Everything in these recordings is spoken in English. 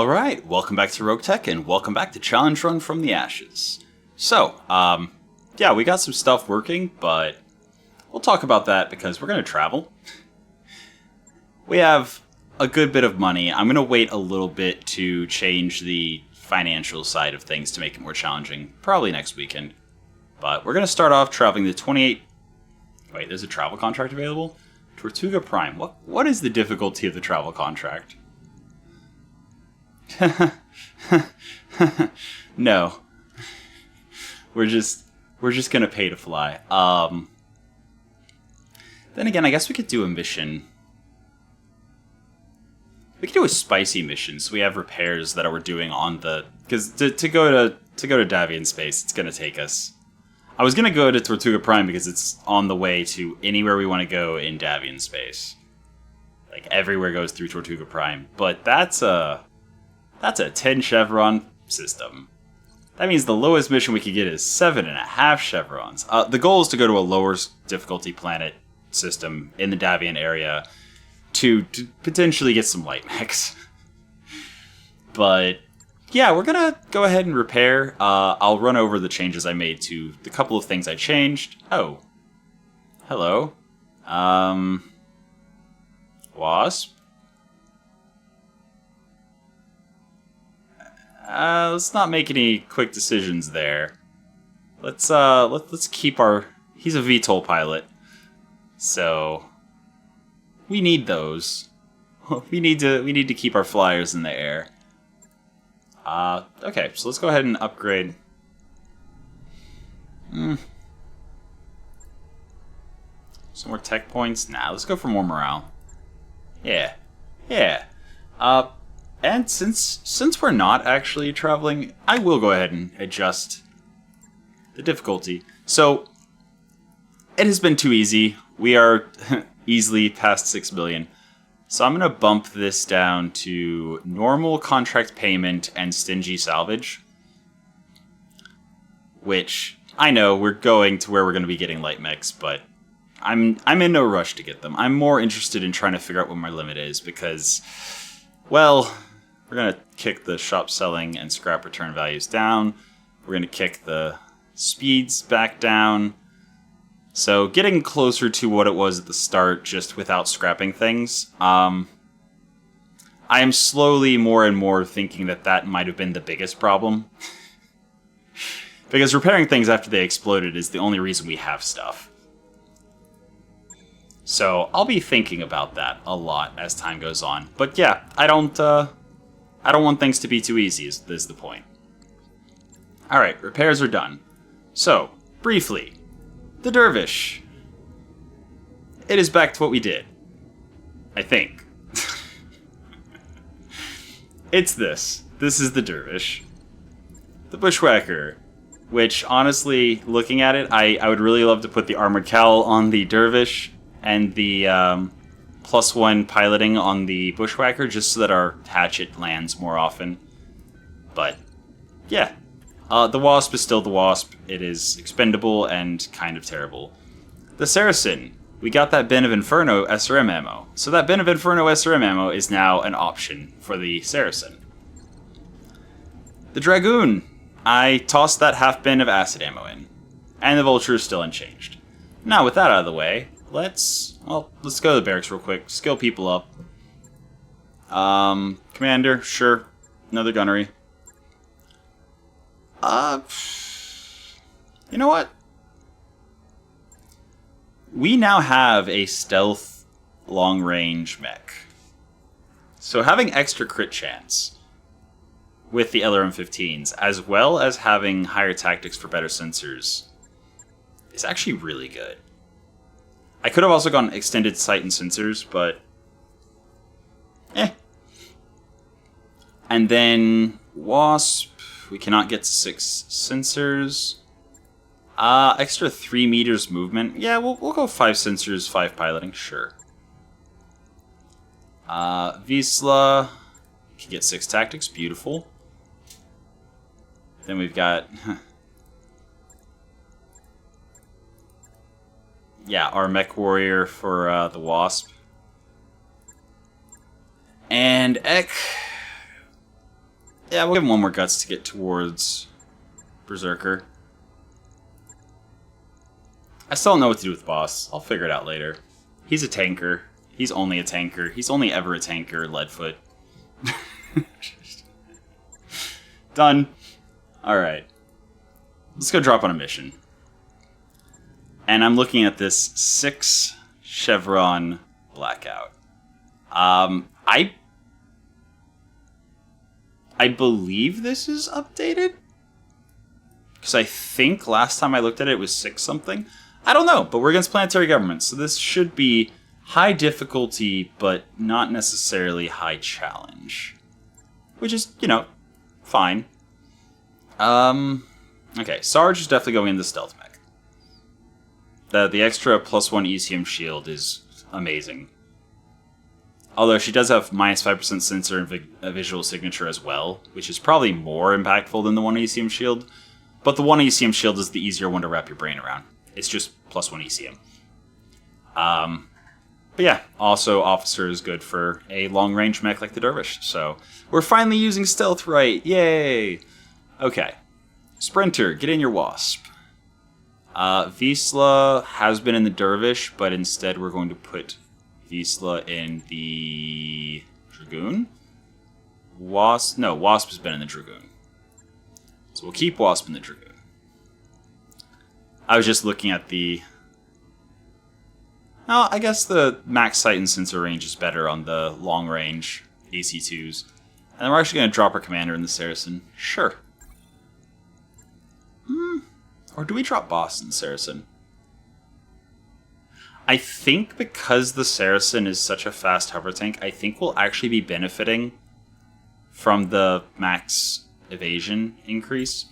Alright, welcome back to Roguetech, and welcome back to Challenge Run from the Ashes. So, yeah, we got some stuff working, but we'll talk about that because we're going to travel. We have a good bit of money. I'm going to wait a little bit to change the financial side of things to make it more challenging, probably next weekend. But we're going to start off traveling the 28... Wait, there's a travel contract available? Tortuga Prime. What is the difficulty of the travel contract? No. We're just gonna pay to fly. Then again, I guess we could do a mission. We could do a spicy mission, so we have repairs that we're doing on the... Because to go to Davian space, it's gonna take us... I was gonna go to Tortuga Prime because it's on the way to anywhere we want to go in Davian space. Like, everywhere goes through Tortuga Prime. But that's a 10 chevron system. That means the lowest mission we could get is 7.5 chevrons. The goal is to go to a lower difficulty planet system in the Davian area to potentially get some light mechs. But yeah, we're gonna go ahead and repair. I'll run over the changes I made to the couple of things I changed. Oh. Hello. Wasp. Let's not make any quick decisions there. Let's keep our... He's a VTOL pilot, so we need those. we need to keep our flyers in the air. Okay, so let's go ahead and upgrade. Some more tech points. Nah, let's go for more morale. Yeah. And since we're not actually traveling, I will go ahead and adjust the difficulty. So, it has been too easy. We are easily past 6 million. So I'm going to bump this down to normal contract payment and stingy salvage. Which, I know, we're going to where we're going to be getting light mechs, but I'm in no rush to get them. I'm more interested in trying to figure out what my limit is because, well... We're going to kick the shop selling and scrap return values down. We're going to kick the speeds back down. So getting closer to what it was at the start, just without scrapping things. I am slowly more and more thinking that might have been the biggest problem. Because repairing things after they exploded is the only reason we have stuff. So I'll be thinking about that a lot as time goes on. But yeah, I don't want things to be too easy, is the point. Alright, repairs are done. So, briefly, the Dervish. It is back to what we did. I think. It's this. This is the Dervish. The Bushwhacker, which, honestly, looking at it, I would really love to put the Armored Cowl on the Dervish and the, +1 piloting on the Bushwhacker just so that our hatchet lands more often. But, yeah. The Wasp is still the Wasp. It is expendable and kind of terrible. The Saracen. We got that bin of Inferno SRM ammo. So that bin of Inferno SRM ammo is now an option for the Saracen. The Dragoon. I tossed that half bin of acid ammo in. And the Vulture is still unchanged. Now, with that out of the way... Let's go to the barracks real quick. Skill people up. Commander, sure. Another gunnery. You know what? We now have a stealth long-range mech. So having extra crit chance with the LRM-15s, as well as having higher tactics for better sensors, is actually really good. I could have also gone extended sight and sensors, but... And then... Wasp... We cannot get to 6 sensors. Extra 3 meters movement. Yeah, we'll go 5 sensors, 5 piloting, sure. Wisla... Can get 6 tactics, beautiful. Then we've got... Yeah, our Mechwarrior for the Wasp. And Ek, Yeah, we'll give him one more guts to get towards Berserker. I still don't know what to do with boss. I'll figure it out later. He's a tanker. He's only a tanker. He's only ever a tanker, Leadfoot. Done. Alright. Let's go drop on a mission. And I'm looking at this 6 Chevron Blackout. I believe this is updated? Because I think last time I looked at it, it was 6 something. I don't know, but we're against planetary government, so this should be high difficulty, but not necessarily high challenge. Which is, you know, fine. Okay, Sarge is definitely going in the stealth mech. The extra +1 ECM shield is amazing. Although she does have -5% sensor and visual signature as well, which is probably more impactful than the 1 ECM shield. But the 1 ECM shield is the easier one to wrap your brain around. It's just +1 ECM. But yeah, also Officer is good for a long-range mech like the Dervish. So we're finally using stealth right. Yay! Okay. Sprinter, get in your Wasp. Wisla has been in the Dervish, but instead we're going to put Wisla in the Dragoon. Wasp has been in the Dragoon. So we'll keep Wasp in the Dragoon. I was just looking at the... Oh, I guess the max sight and sensor range is better on the long-range AC2s. And then we're actually going to drop our commander in the Saracen. Sure. Or do we drop boss in the Saracen? I think because the Saracen is such a fast hover tank, I think we'll actually be benefiting from the max evasion increase.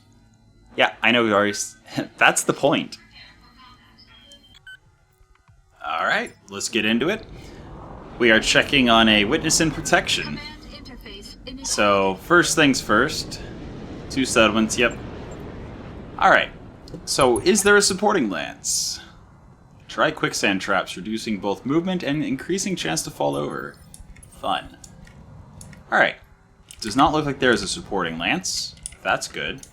Yeah, I know we already... That's the point. Alright, let's get into it. We are checking on a witness in protection. So, first things first. 2 settlements, yep. Alright, so is there a supporting lance? Try quicksand traps, reducing both movement and increasing chance to fall over. Fun. Alright, does not look like there is a supporting lance. That's good.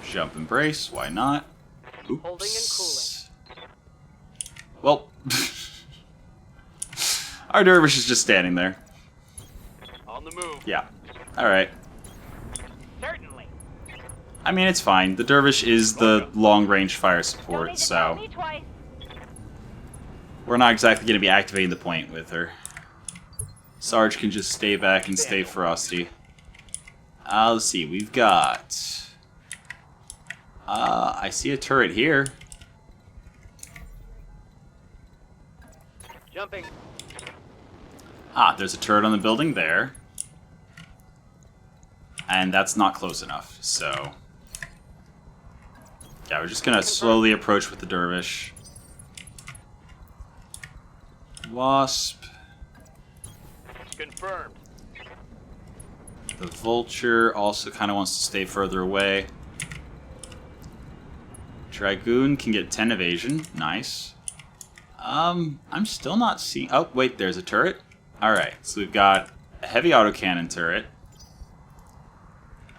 Jump and brace, why not? Oops. Holding and cooling. Well, our Dervish is just standing there. On the move. Yeah. Alright. Certainly. I mean, it's fine. The Dervish is the long-range fire support, so... We're not exactly going to be activating the point with her. Sarge can just stay back and stay frosty. Let's see, we've got... I see a turret here. Jumping. Ah, there's a turret on the building there. And that's not close enough, so... Yeah, we're just gonna slowly approach with the Dervish. Wasp. Confirmed. The Vulture also kind of wants to stay further away. Dragoon can get 10 evasion. Nice. I'm still not seeing... Oh, wait, there's a turret. Alright, so we've got a heavy autocannon turret.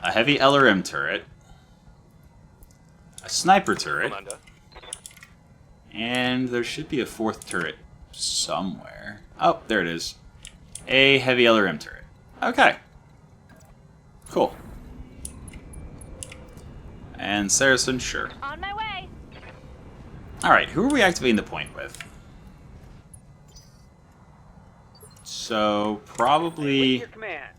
A heavy LRM turret. A sniper turret. Commander. And there should be a 4th turret somewhere. Oh, there it is. A heavy LRM turret. Okay. Cool. And Saracen, sure. On my way. Alright, who are we activating the point with? So, probably... Your command.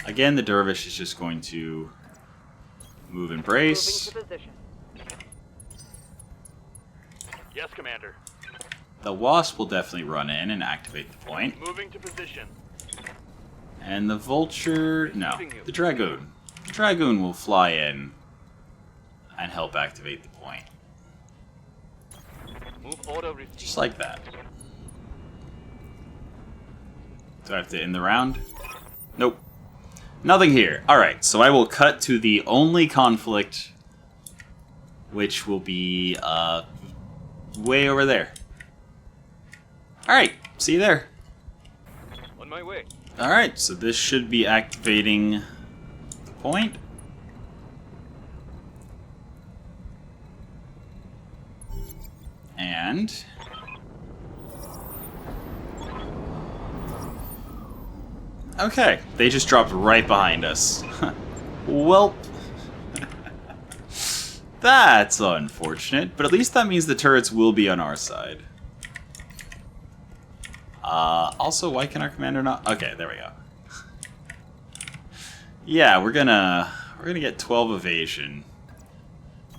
Again, the Dervish is just going to move and brace. Moving to position. Yes, Commander. The Wasp will definitely run in and activate the point. Moving to position. And the Vulture... No, the Dragoon. The Dragoon will fly in and help activate the point. Move order received. Just like that. Do I have to end the round? Nope. Nothing here. Alright, so I will cut to the only conflict, which will be way over there. Alright, see you there. On my way. Alright, so this should be activating the point. And... okay, they just dropped right behind us. Welp. That's unfortunate, but at least that means the turrets will be on our side. Also, why can our commander not... okay, there we go. Yeah, we're gonna get 12 evasion.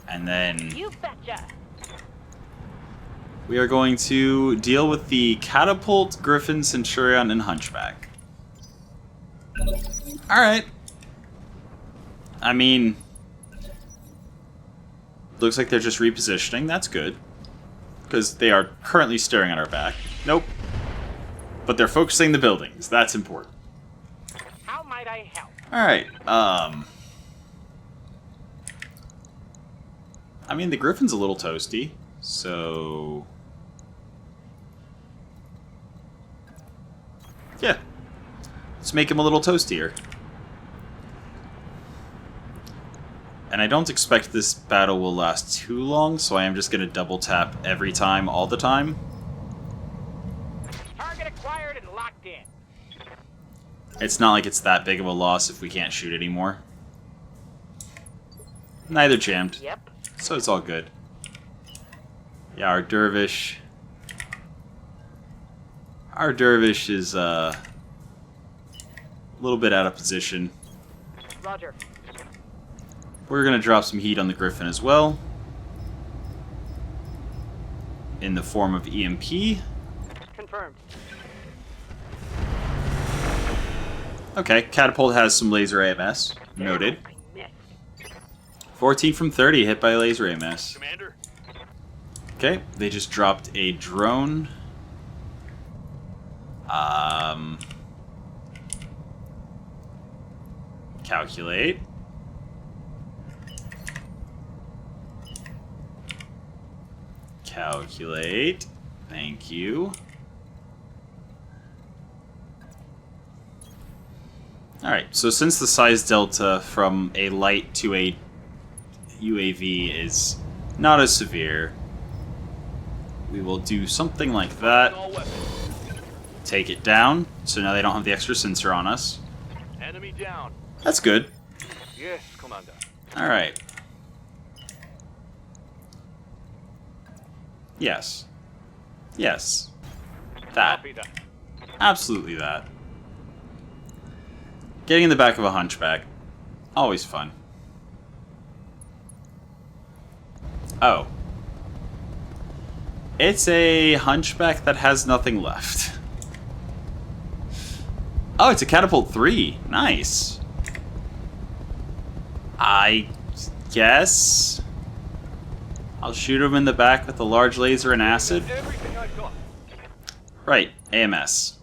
And then... You betcha. we are going to deal with the Catapult, Griffin, Centurion, and Hunchback. Alright. I mean... looks like they're just repositioning. That's good. Because they are currently staring at our back. Nope. But they're focusing the buildings. That's important. How might I help? Alright, I mean, the Griffin's a little toasty, so... yeah. Let's make him a little toastier. And I don't expect this battle will last too long, so I am just going to double tap every time, all the time. Target acquired and locked in. It's not like it's that big of a loss if we can't shoot anymore. Neither jammed. Yep. So it's all good. Yeah, our dervish... our dervish is, a little bit out of position. Roger. We're gonna drop some heat on the Griffin as well. In the form of EMP. Confirmed. Okay, Catapult has some laser AMS. Noted. I missed. 14 from 30 hit by laser AMS. Commander. Okay, they just dropped a drone. Calculate. Calculate. Thank you. Alright, so since the size delta from a light to a UAV is not as severe, we will do something like that. All weapons. Take it down, so now they don't have the extra sensor on us. Enemy down. That's good. Yes, Commander. Alright. Yes. Yes. That. Copy that. Absolutely that. Getting in the back of a hunchback. Always fun. Oh. It's a hunchback that has nothing left. Oh, it's a Catapult 3. Nice. I guess I'll shoot him in the back with a large laser and acid. Everything I've got. Right, AMS.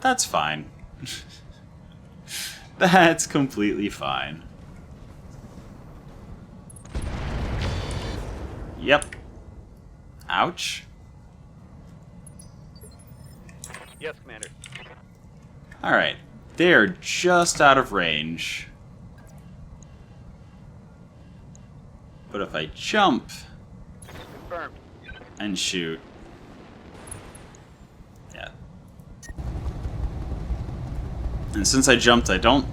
That's fine. That's completely fine. Yep. Ouch. Yes, Commander. Alright. They're just out of range. But if I jump Confirmed. and shoot... yeah. And since I jumped, I don't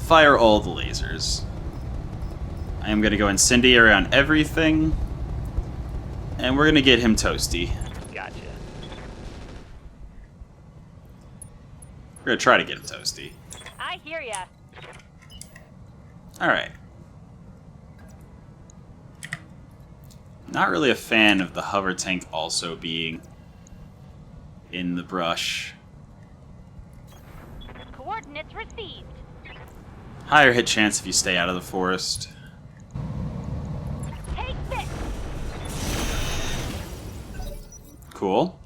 fire all the lasers. I am gonna go incendiary on everything. And we're gonna get him toasty. Gotcha. We're gonna try to get him toasty. I hear ya. Alright. Not really a fan of the hover tank also being in the brush. Coordinates received. Higher hit chance if you stay out of the forest. Take this. Cool.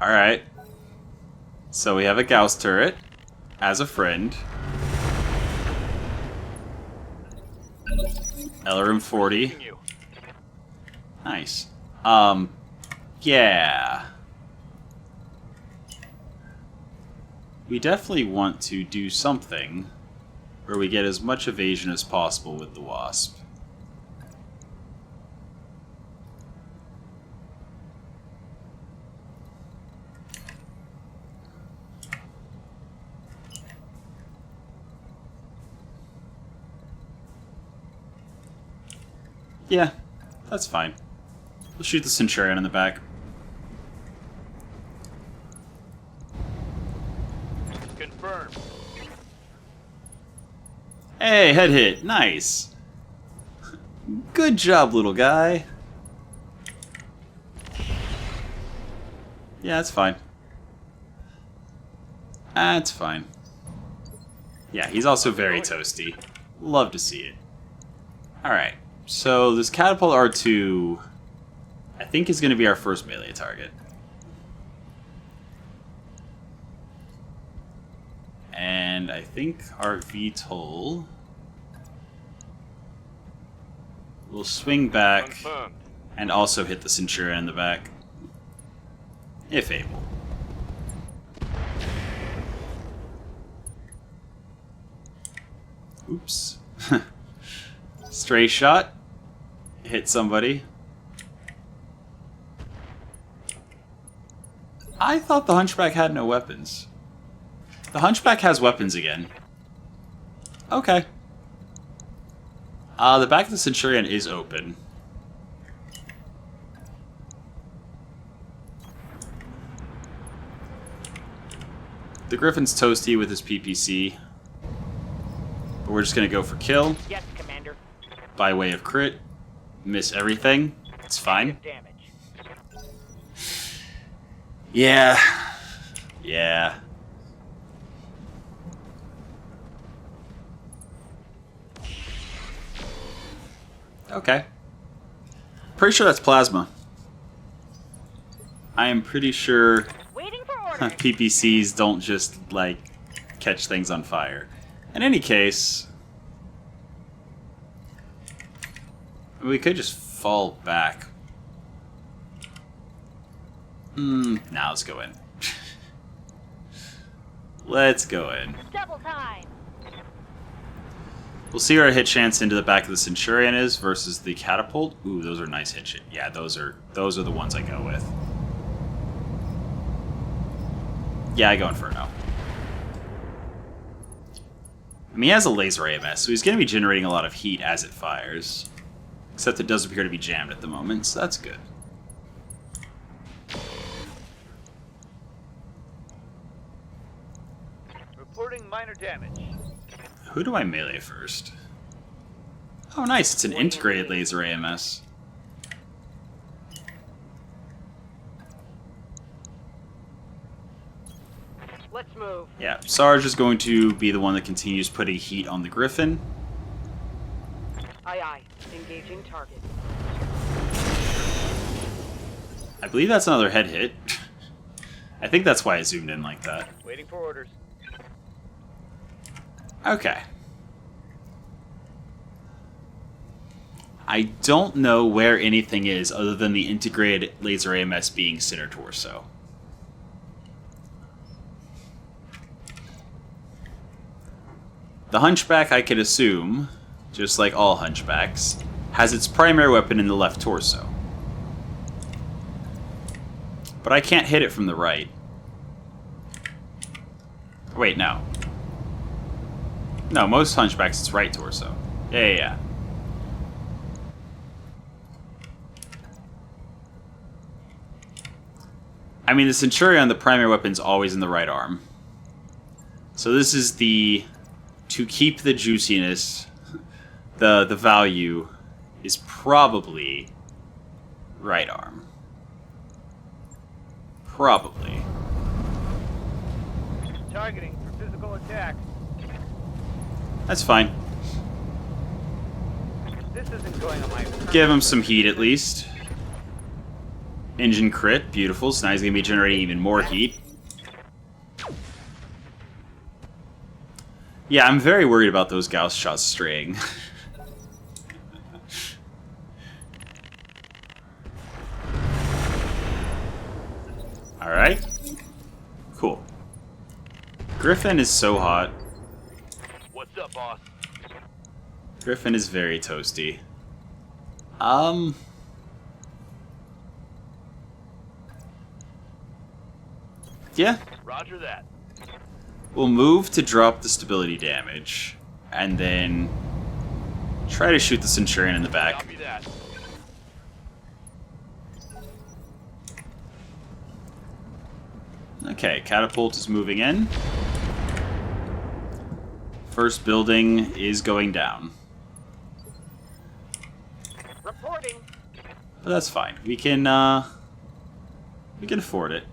Alright. So we have a Gauss turret as a friend. LRM 40. You. Nice. yeah. We definitely want to do something where we get as much evasion as possible with the Wasp. Yeah, that's fine. We'll shoot the Centurion in the back. Confirmed. Hey, head hit. Nice. Good job, little guy. Yeah, that's fine. That's fine. Yeah, he's also very toasty. Love to see it. Alright, so this Catapult R2, I think, is going to be our first melee target. And I think our VTOL will swing back Confirmed. and also hit the Centurion in the back, if able. Oops. Stray shot. Hit somebody. I thought the Hunchback had no weapons. The Hunchback has weapons again. Okay. The back of the Centurion is open. The Griffin's toasty with his PPC. But we're just gonna go for kill. Yes, Commander. By way of crit. Miss everything. It's fine. Damage. Yeah. Yeah. Okay. Pretty sure that's plasma. I am pretty sure Waiting for orders. PPCs don't just, like, catch things on fire. In any case, we could just fall back. Now let's go in. Let's go in. Double time. We'll see where our hit chance into the back of the Centurion is versus the Catapult. Ooh, those are nice hit. Yeah, those are the ones I go with. Yeah, I go Inferno. I mean, he has a laser AMS, so he's going to be generating a lot of heat as it fires. Except it does appear to be jammed at the moment, so that's good. Reporting minor damage. Who do I melee first? Oh, nice. It's an integrated laser AMS. Let's move. Yeah, Sarge is going to be the one that continues putting heat on the Griffin. Aye, aye. Engaging target. I believe that's another head hit. I think that's why I zoomed in like that. Waiting for orders. Okay. I don't know where anything is other than the integrated laser AMS being center torso. The Hunchback, I could assume, just like all Hunchbacks, has its primary weapon in the left torso. But I can't hit it from the right. Wait, no. No, most Hunchbacks, it's right torso. Yeah. I mean, the Centurion, the primary weapon's always in the right arm. So this is the... To keep the juiciness, the value is probably right arm. Probably. Targeting for physical attack. That's fine. This isn't going on my... Give him some heat at least. Engine crit, beautiful. So now he's going to be generating even more heat. Yeah, I'm very worried about those Gauss shots straying. Alright. Cool. Griffin is so hot. What's up, boss? Griffin is very toasty. Yeah. Roger that. We'll move to drop the stability damage, and then try to shoot the Centurion in the back. Copy that. Okay, catapult is moving in. First building is going down. Reporting. But that's fine. We can afford it.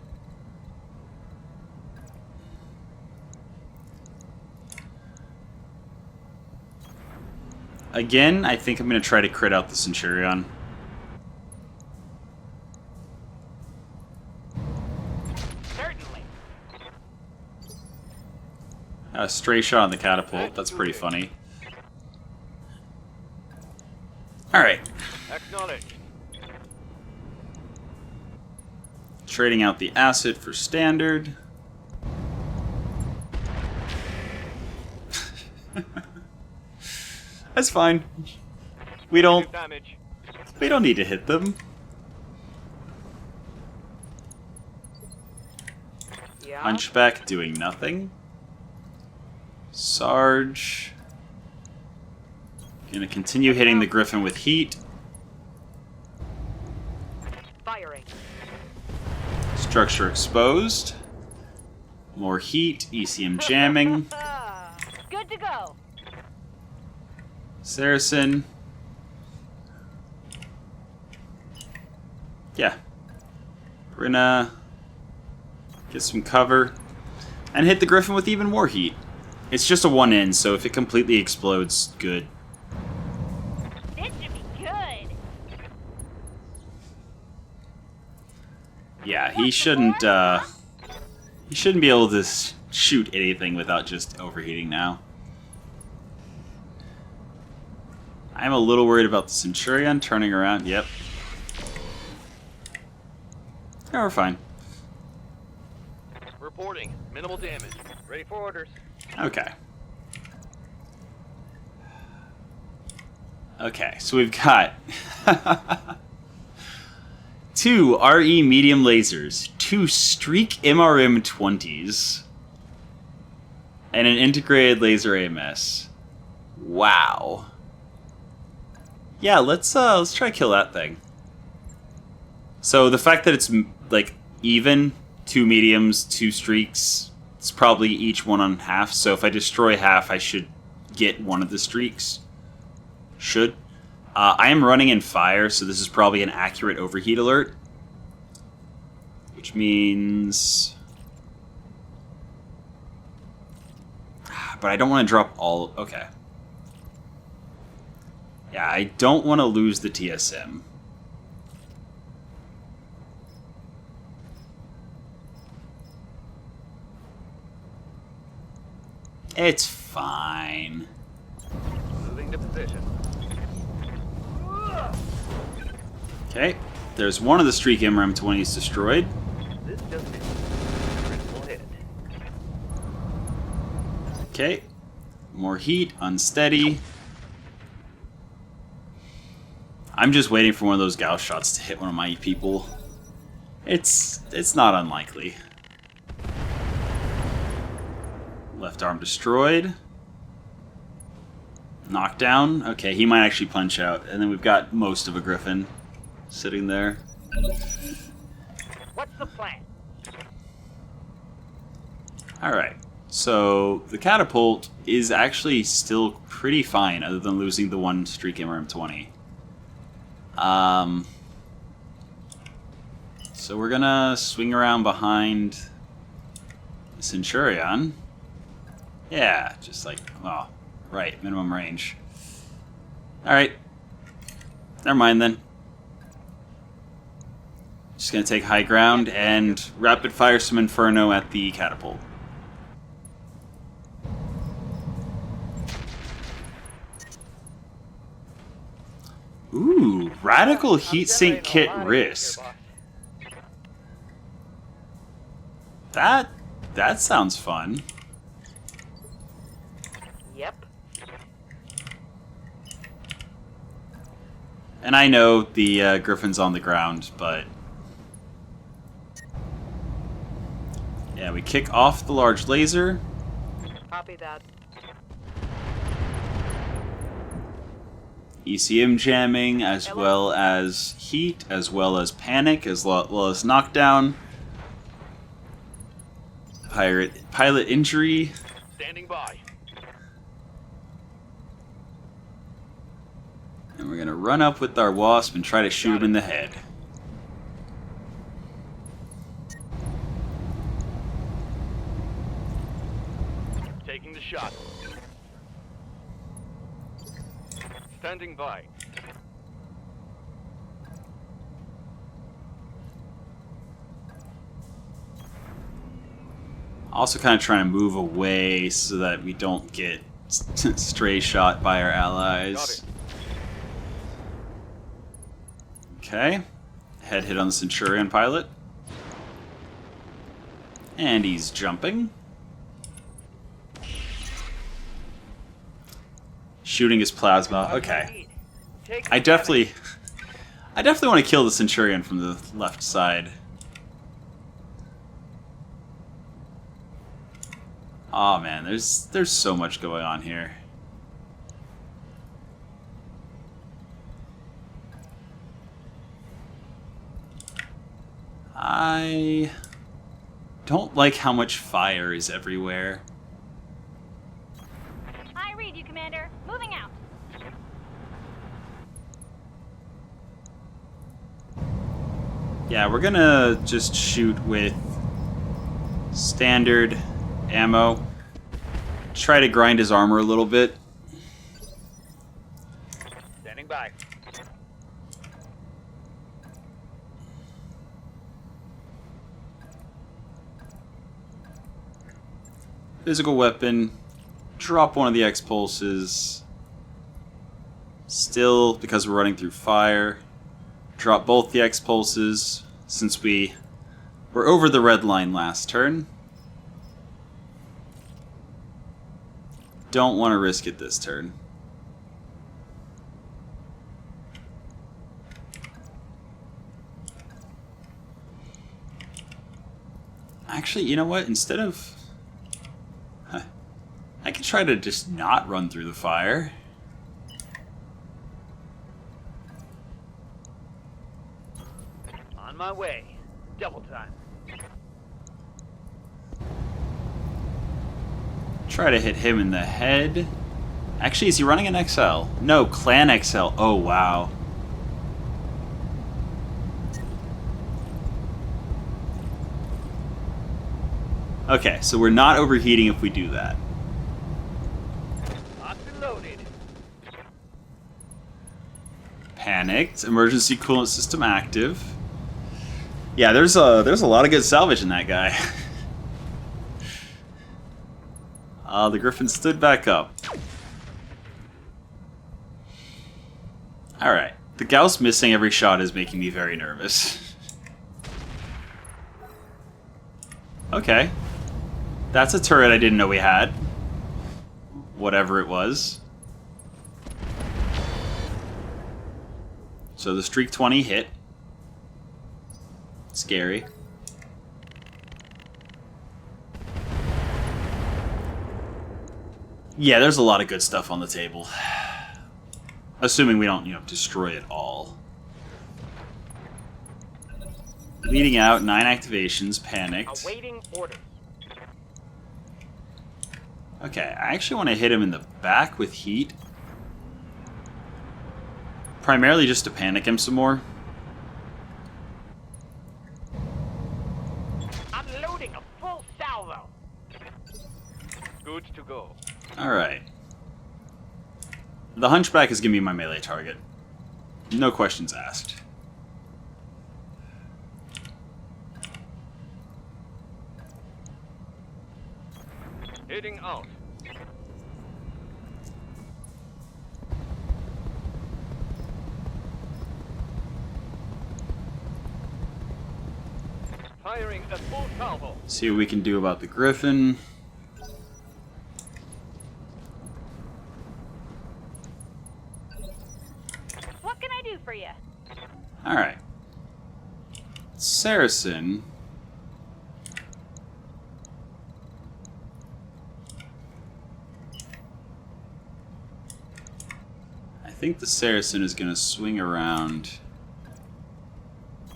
Again, I think I'm going to try to crit out the Centurion. Certainly. A stray shot on the catapult. That's pretty funny. Alright. Acknowledged. Trading out the acid for standard. That's fine. We don't Damage. need to hit them. Yeah. Hunchback doing nothing. Sarge. Gonna continue hitting the Griffin with heat. Firing. Structure exposed. More heat. ECM jamming. Good to go. Saracen. Yeah. We're gonna get some cover and hit the Griffin with even more heat. It's just a one in, so if it completely explodes, good. This should be good. Yeah, he shouldn't be able to shoot anything without just overheating now. I'm a little worried about the Centurion turning around. Yep. Yeah, we're fine. Reporting. Minimal damage. Ready for orders. Okay. Okay, so we've got 2 RE medium lasers, 2 streak MRM-20s, and an integrated laser AMS. Wow. Yeah, let's try to kill that thing. So the fact that it's like even 2 mediums, 2 streaks, it's probably each one on half. So if I destroy half, I should get one of the streaks. Should. I am running in fire, so this is probably an accurate overheat alert. Which means... But I don't want to drop all... Okay. Yeah, I don't want to lose the TSM. It's fine. Moving to position. Okay, there's one of the streak MRM-20s destroyed. This just is critical hit. Okay, more heat, unsteady. I'm just waiting for one of those Gauss shots to hit one of my people. It's not unlikely. Left arm destroyed. Knockdown. Okay, he might actually punch out. And then we've got most of a Griffin sitting there. What's the plan? Alright, so the catapult is actually still pretty fine, other than losing the one streak MRM-20. So we're gonna swing around behind the Centurion. Yeah, just like, well, right, minimum range. Alright. Never mind then. Just gonna take high ground and rapid fire some Inferno at the catapult. Ooh, radical heatsink kit risk. That sounds fun. Yep. And I know the Griffin's on the ground, but... Yeah, we kick off the large laser. Copy that. ECM jamming, as well as heat, as well as panic, as well as knockdown. Pilot injury. Standing by. And we're gonna run up with our wasp and try to shoot him in the head. Taking the shot. Standing by. Also kind of trying to move away so that we don't get stray shot by our allies. Okay. Head hit on the Centurion pilot. And he's jumping. Shooting his plasma. Okay. I definitely want to kill the Centurion from the left side. Oh man, there's so much going on here. I don't like how much fire is everywhere. I read you, Commander. Moving out. Yeah, we're gonna just shoot with standard ammo. Try to grind his armor a little bit. Standing by. Physical weapon. Drop one of the X-pulses. Still, because we're running through fire. Drop both the X-pulses, since we were over the red line last turn. Don't want to risk it this turn. Actually, you know what? Instead of... I could try to just not run through the fire. On my way. Double time. Try to hit him in the head. Actually, is he running an XL? No, Clan XL. Oh, wow. Okay, so we're not overheating if we do that. Locked and loaded. Panicked. Emergency coolant system active. Yeah, there's a lot of good salvage in that guy. The Griffin stood back up. Alright. The Gauss missing every shot is making me very nervous. Okay. That's a turret I didn't know we had. Whatever it was. So the Streak 20 hit. Scary. Yeah, there's a lot of good stuff on the table. Assuming we don't, destroy it all. Leading out, 9 activations, panicked. Awaiting orders. Okay, I actually want to hit him in the back with heat. Primarily just to panic him some more. Unloading a full salvo. Good to go. Alright. The Hunchback is going to be my melee target. No questions asked. Heading out. Firing a full salvo. See what we can do about the Griffin. What can I do for you? Alright. Saracen. I think the Saracen is going to swing around.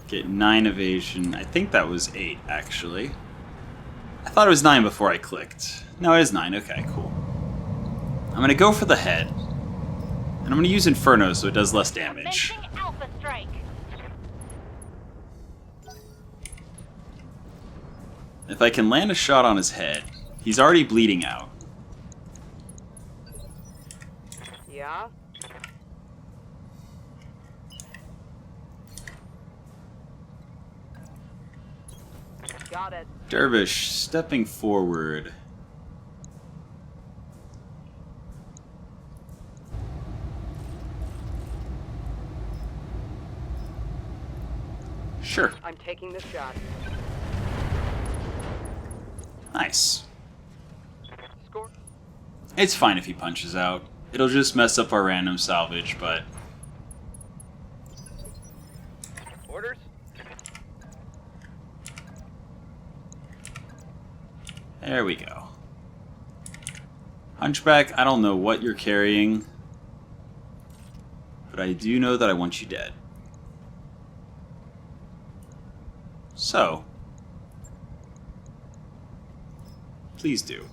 Get 9 evasion. I think that was 8, actually. I thought it was 9 before I clicked. No, it is 9. Okay, cool. I'm going to go for the head. And I'm going to use Inferno so it does less damage. Commencing Alpha Strike. If I can land a shot on his head, he's already bleeding out. Yeah? Got it. Dervish, stepping forward. Sure. I'm taking the shot. Nice. Score. It's fine if he punches out. It'll just mess up our random salvage, but... Orders. There we go. Hunchback, I don't know what you're carrying, but I do know that I want you dead. So, please do.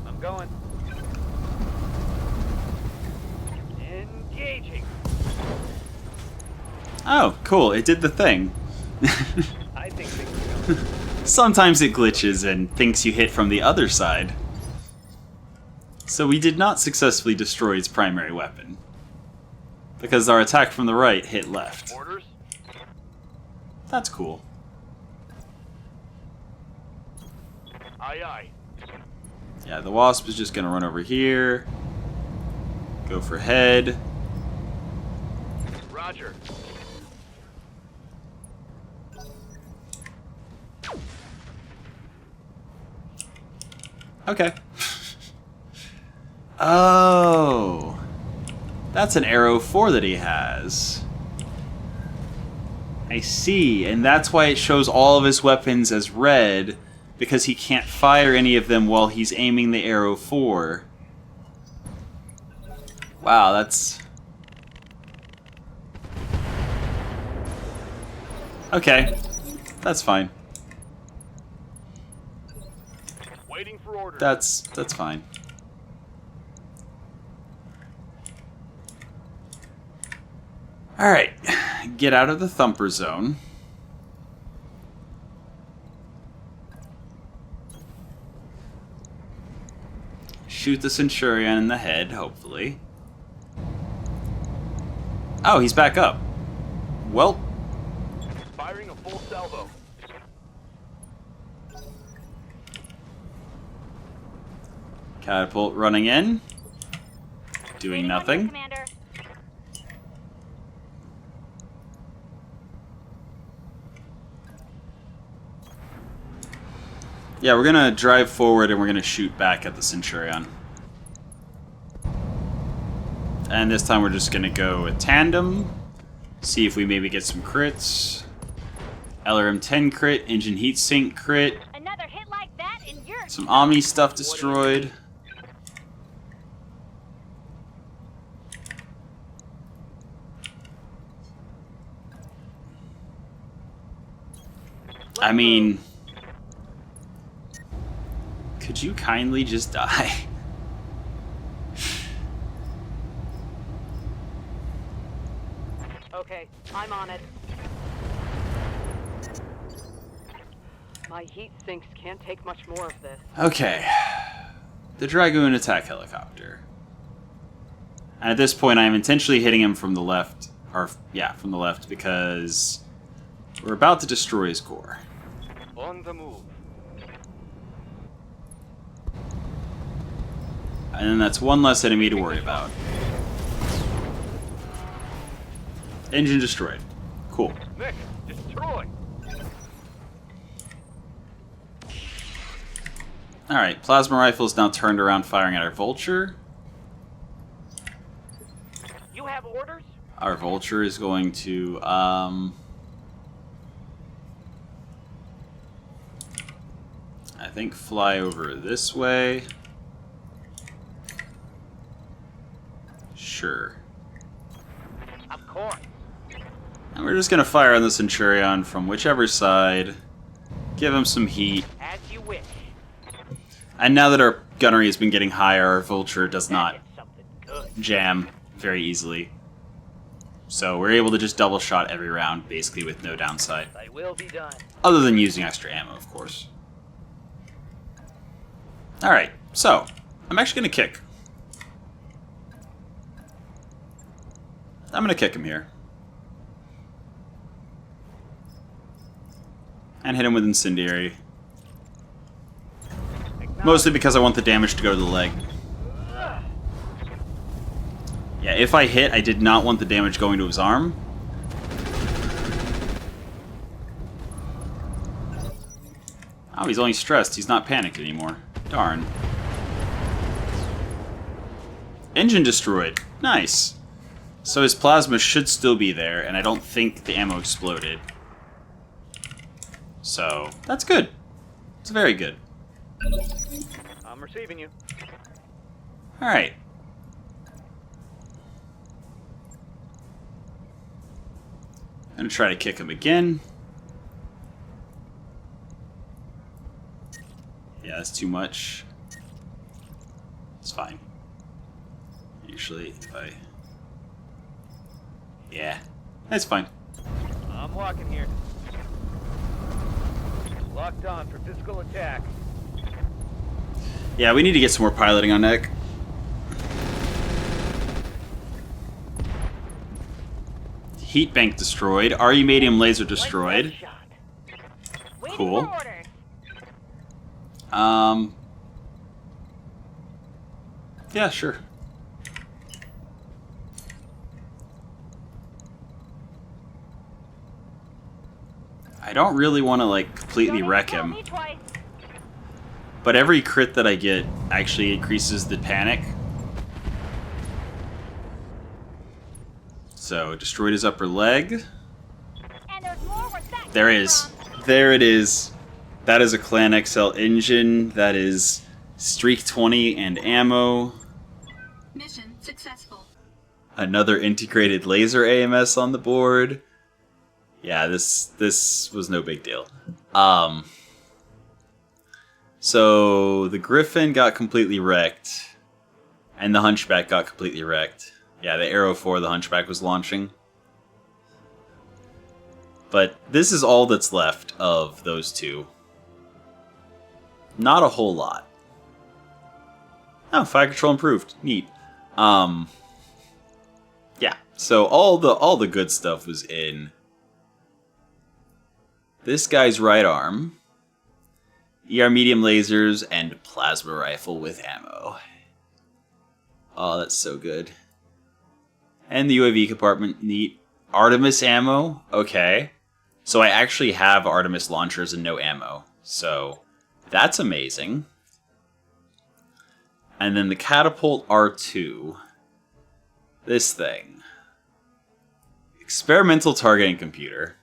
I'm going. Engaging. Oh, cool, it did the thing. I think things are going. Sometimes it glitches and thinks you hit from the other side. So we did not successfully destroy its primary weapon, because our attack from the right hit left. Orders. That's cool. Aye aye. Yeah, the Wasp is just gonna run over here, go for head. Roger. Okay. Oh. That's an arrow 4 that he has. I see, and that's why it shows all of his weapons as red, because he can't fire any of them while he's aiming the arrow 4. Wow, that's... Okay. That's fine. Waiting for orders. That's fine. Alright, get out of the thumper zone. Shoot the Centurion in the head, hopefully. Oh, he's back up. Well, Firing a full salvo. catapult running in. Doing Waiting on you, nothing. Commander. Yeah, we're gonna drive forward and we're gonna shoot back at the Centurion. And this time we're just gonna go a tandem. See if we maybe get some crits. LRM 10 crit, engine heatsink crit. Another hit like that and you're... Some Omni stuff destroyed. I mean... Could you kindly just die? Okay, I'm on it. My heat sinks can't take much more of this. Okay. The Dragoon attack helicopter. And at this point I am intentionally hitting him from the left. Or, yeah, from the left, because we're about to destroy his core. On the move. And then that's one less enemy to worry about. Engine destroyed. Cool. Mech, destroy. Alright, plasma rifle is now turned around firing at our vulture. You have orders? Our vulture is going to, I think fly over this way. Sure. Of course. And we're just going to fire on the Centurion from whichever side. Give him some heat. As you wish. And now that our gunnery has been getting higher, our vulture does not That is something good. jam very easily. So we're able to just double shot every round, basically with no downside. I will be done. Other than using extra ammo, of course. Alright, so, I'm actually going to kick. I'm going to kick him here. And hit him with Incendiary. Mostly because I want the damage to go to the leg. Yeah, if I hit, I did not want the damage going to his arm. Oh, he's only stressed. He's not panicked anymore. Darn. Engine destroyed. Nice. So his plasma should still be there, and I don't think the ammo exploded. So, that's good. It's very good. I'm receiving you. Alright. I'm gonna try to kick him again. Yeah, that's too much. It's fine. Usually, if I... Yeah, that's fine. I'm walking here. Locked on for physical attack. Yeah, we need to get some more piloting on deck. Heat bank destroyed. RE medium laser destroyed. Cool. Yeah, sure. I don't really want to, like, completely wreck him. But every crit that I get actually increases the panic. So, destroyed his upper leg. There is. There it is. That is a Clan XL engine. That is Streak 20 and ammo. Mission successful. Another integrated laser AMS on the board. Yeah, this was no big deal. So the Griffin got completely wrecked, and the Hunchback got completely wrecked. Yeah, the Arrow 4 the Hunchback was launching. But this is all that's left of those two. Not a whole lot. Oh, fire control improved. Neat. Yeah. So all the good stuff was in this guy's right arm. ER medium lasers and plasma rifle with ammo. Oh, that's so good. And the UAV compartment, neat. Artemis ammo, okay. So I actually have Artemis launchers and no ammo. So that's amazing. And then the Catapult R2. This thing. Experimental targeting computer.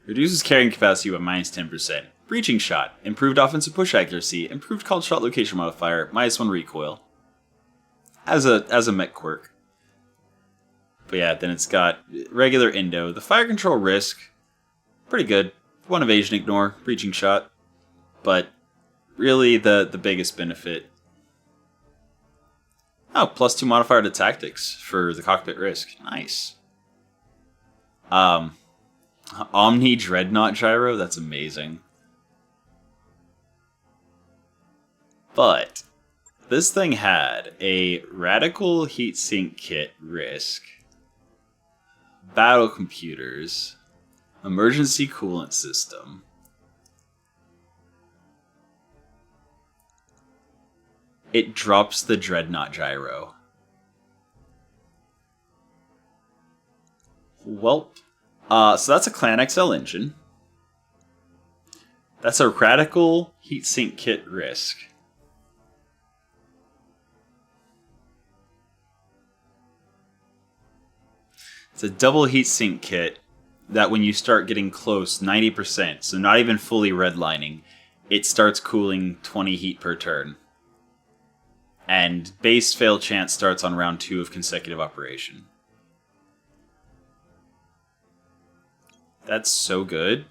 Reduces carrying capacity by minus 10%. Breaching shot. Improved offensive push accuracy. Improved called shot location modifier. -1 recoil. As a mech quirk. But yeah, then it's got regular Indo. The fire control risk. Pretty good. 1 evasion ignore. Breaching shot. But really the biggest benefit. Oh, +2 modifier to tactics for the cockpit risk. Nice. Omni Dreadnought Gyro, that's amazing. But this thing had a radical heatsink kit risk, battle computers, emergency coolant system, it drops the Dreadnought Gyro. Welp. So that's a Clan XL engine. That's a radical heatsink kit risk. It's a double heatsink kit that when you start getting close, 90%, so not even fully redlining, it starts cooling 20 heat per turn. And base fail chance starts on round 2 of consecutive operation. That's so good.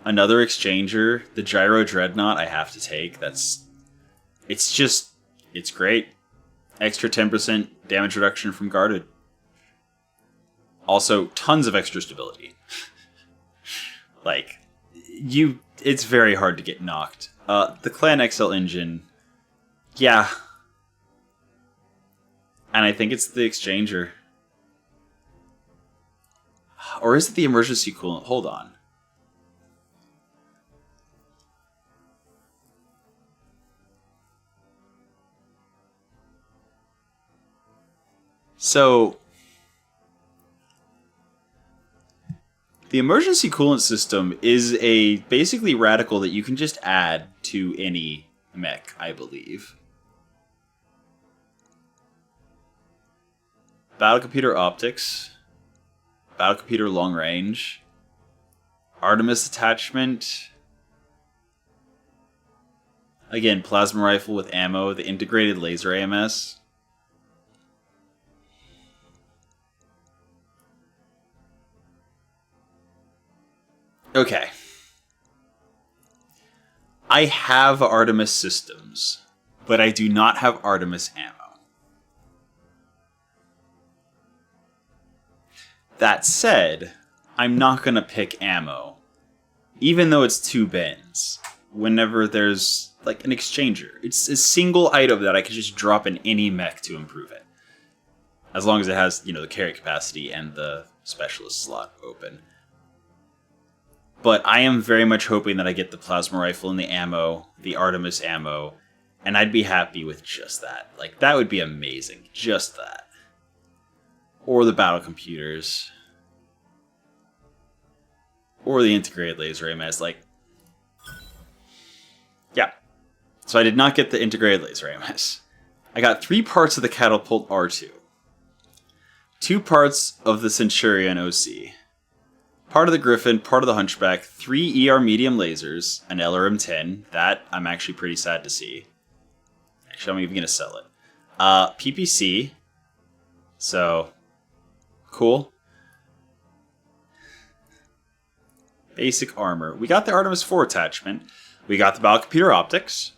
Another exchanger, the Gyro Dreadnought I have to take. It's great. Extra 10% damage reduction from guarded. Also, tons of extra stability. It's very hard to get knocked. The Clan XL engine, yeah. And I think it's the exchanger. Or is it the emergency coolant? Hold on. So, the emergency coolant system is a basically radical that you can just add to any mech, I believe. Battle computer optics. Battle computer long range. Artemis attachment. Again, plasma rifle with ammo. The integrated laser AMS. Okay. I have Artemis systems, but I do not have Artemis ammo. That said, I'm not going to pick ammo, even though it's 2 bins, whenever there's like an exchanger. It's a single item that I can just drop in any mech to improve it. As long as it has, the carry capacity and the specialist slot open. But I am very much hoping that I get the plasma rifle and the ammo, the Artemis ammo, and I'd be happy with just that. Like, that would be amazing. Just that. Or the battle computers. Or the integrated laser AMS. Yeah. So I did not get the integrated laser AMS. I got 3 parts of the catapult R2. 2 parts of the Centurion OC. Part of the Griffin, part of the Hunchback, 3 ER medium lasers, an LRM-10. That I'm actually pretty sad to see. Actually, I'm even going to sell it. PPC. So, cool. Basic armor. We got the Artemis 4 attachment. We got the battle computer optics.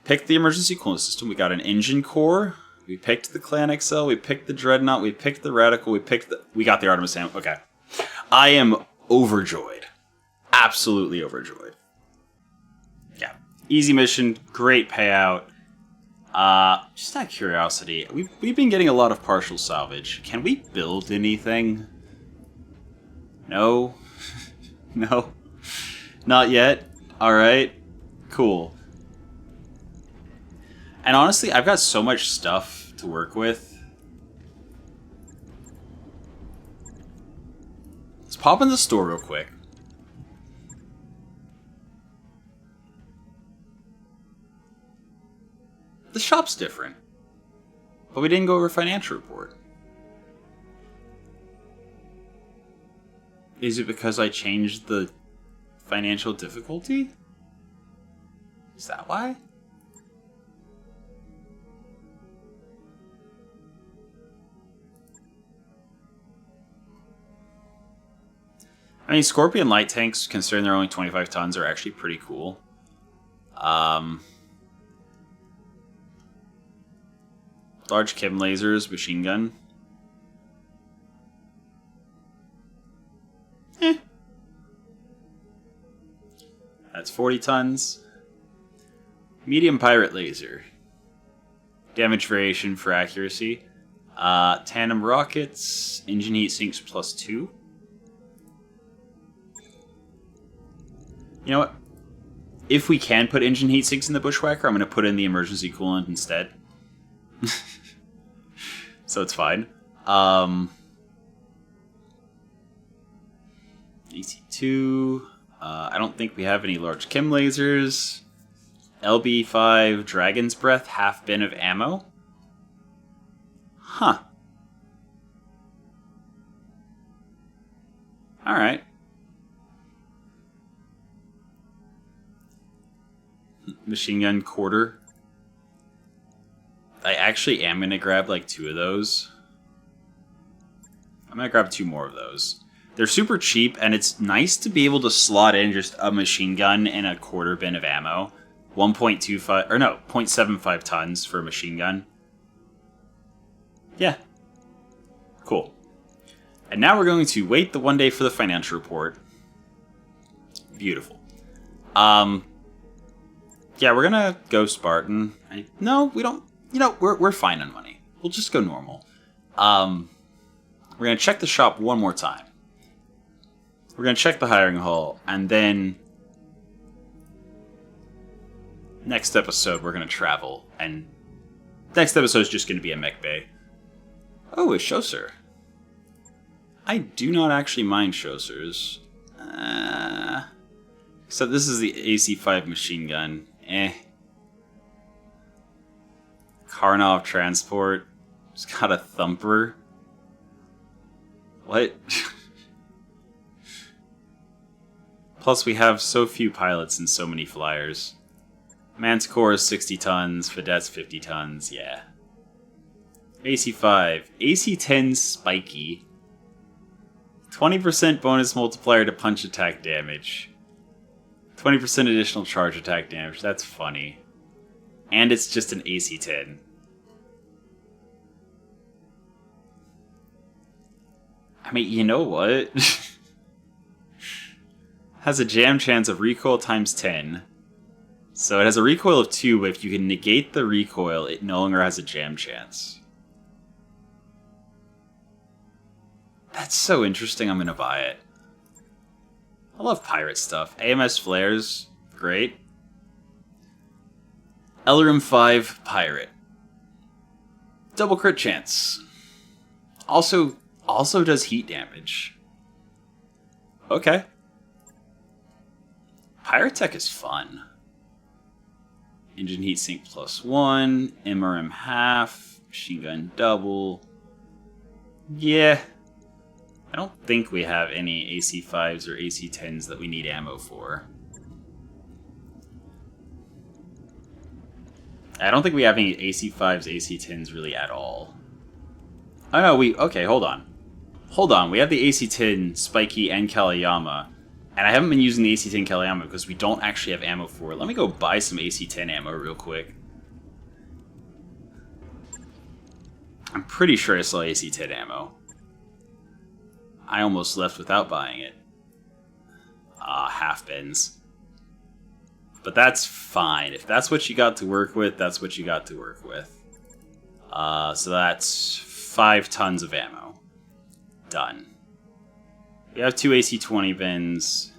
Picked the emergency coolant system. We got an engine core. We picked the Clan XL. We picked the Dreadnought. We picked the Radical. We got the Artemis ammo. Okay. I am overjoyed. Absolutely overjoyed. Yeah. Easy mission. Great payout. Just out of curiosity, we've been getting a lot of partial salvage. Can we build anything? No? No? Not yet? Alright. Cool. And honestly, I've got so much stuff to work with. Let's pop in the store real quick. The shop's different. But we didn't go over financial report. Is it because I changed the financial difficulty? Is that why? I mean, Scorpion light tanks, considering they're only 25 tons, are actually pretty cool. Large chem lasers, machine gun. That's 40 tons. Medium pirate laser. Damage variation for accuracy. Tandem rockets. Engine heat sinks +2. You know what? If we can put engine heat sinks in the Bushwhacker, I'm going to put in the emergency coolant instead. So it's fine. EC2. I don't think we have any large chem lasers. LB5 Dragon's Breath, half bin of ammo. Huh. Alright. Machine gun quarter. I actually am going to grab like 2 of those. I'm going to grab 2 more of those. They're super cheap, and it's nice to be able to slot in just a machine gun and a quarter bin of ammo. 1.25, or no, 0.75 tons for a machine gun. Yeah. Cool. And now we're going to wait the 1 day for the financial report. Beautiful. Yeah, we're gonna go Spartan. No, we don't. You know, we're fine on money. We'll just go normal. We're gonna check the shop one more time. We're gonna check the hiring hall, and then next episode we're gonna travel. And next episode is just gonna be a mech bay. Oh, a Chaucer. I do not actually mind Chaucers. Except this is the AC-5 machine gun. Karnov transport. It's got a thumper. What? Plus we have so few pilots and so many flyers. Manticore is 60 tons, Vedette's 50 tons, yeah. AC-5. AC-10 spiky. 20% bonus multiplier to punch attack damage. 20% additional charge attack damage. That's funny. And it's just an AC-10. I mean, you know what? Has a jam chance of recoil times 10. So it has a recoil of 2, but if you can negate the recoil, it no longer has a jam chance. That's so interesting, I'm gonna buy it. I love pirate stuff. AMS flares, great. Elrim 5 pirate. Double crit chance. Also does heat damage. Okay. Pirate tech is fun. Engine heat sink +1, MRM half, machine gun double. Yeah. I don't think we have any AC-5s or AC-10s that we need ammo for. I don't think we have any AC-5s, AC-10s really at all. Oh no, okay, hold on. Hold on, we have the AC-10 Spiky and Kaliyama. And I haven't been using the AC-10 Kaliyama because we don't actually have ammo for it. Let me go buy some AC-10 ammo real quick. I'm pretty sure I saw AC-10 ammo. I almost left without buying it. Half bins. But that's fine. If that's what you got to work with, that's what you got to work with. So that's 5 tons of ammo. Done. We have 2 AC-20 bins.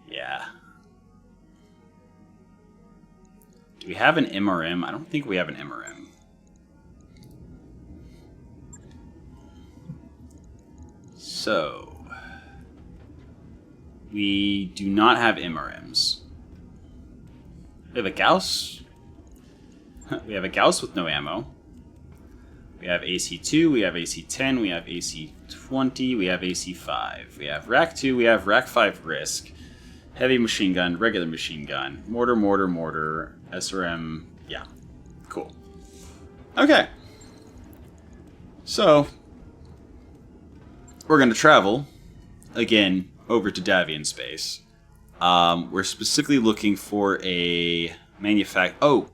Yeah. Do we have an MRM? I don't think we have an MRM. So, we do not have MRMs. We have a Gauss. We have a Gauss with no ammo. We have AC-2, we have AC-10, we have AC-20, we have AC-5. We have Rack-2, we have Rack-5 Risk. Heavy machine gun, regular machine gun. Mortar, mortar, mortar. SRM, yeah. Cool. Okay. So, we're going to travel, again, over to Davian space. We're specifically looking for a Oh,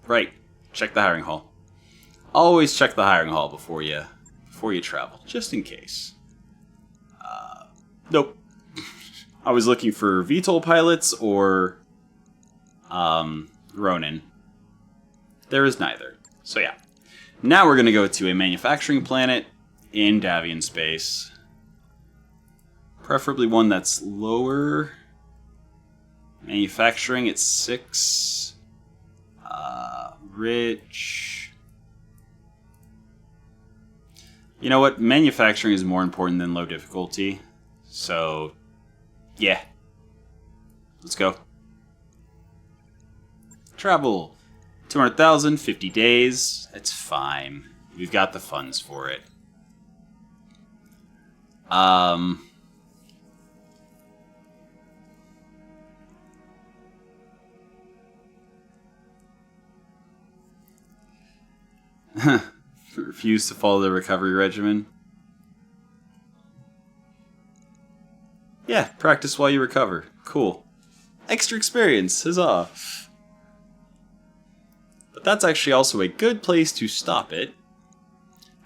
right. Check the hiring hall. Always check the hiring hall before you travel, just in case. Nope. I was looking for VTOL pilots or Ronin. There is neither. So yeah. Now we're going to go to a manufacturing planet in Davian space. Preferably one that's lower. Manufacturing, it's 6. Rich. You know what? Manufacturing is more important than low difficulty. So Yeah. Let's go. Travel. 200,000, 50 days. It's fine. We've got the funds for it. Refuse to follow the recovery regimen. Yeah, practice while you recover. Cool. Extra experience, huzzah. But that's actually also a good place to stop it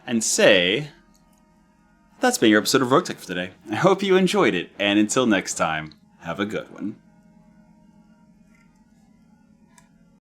and say, that's been your episode of Roguetech for today. I hope you enjoyed it, and until next time, have a good one.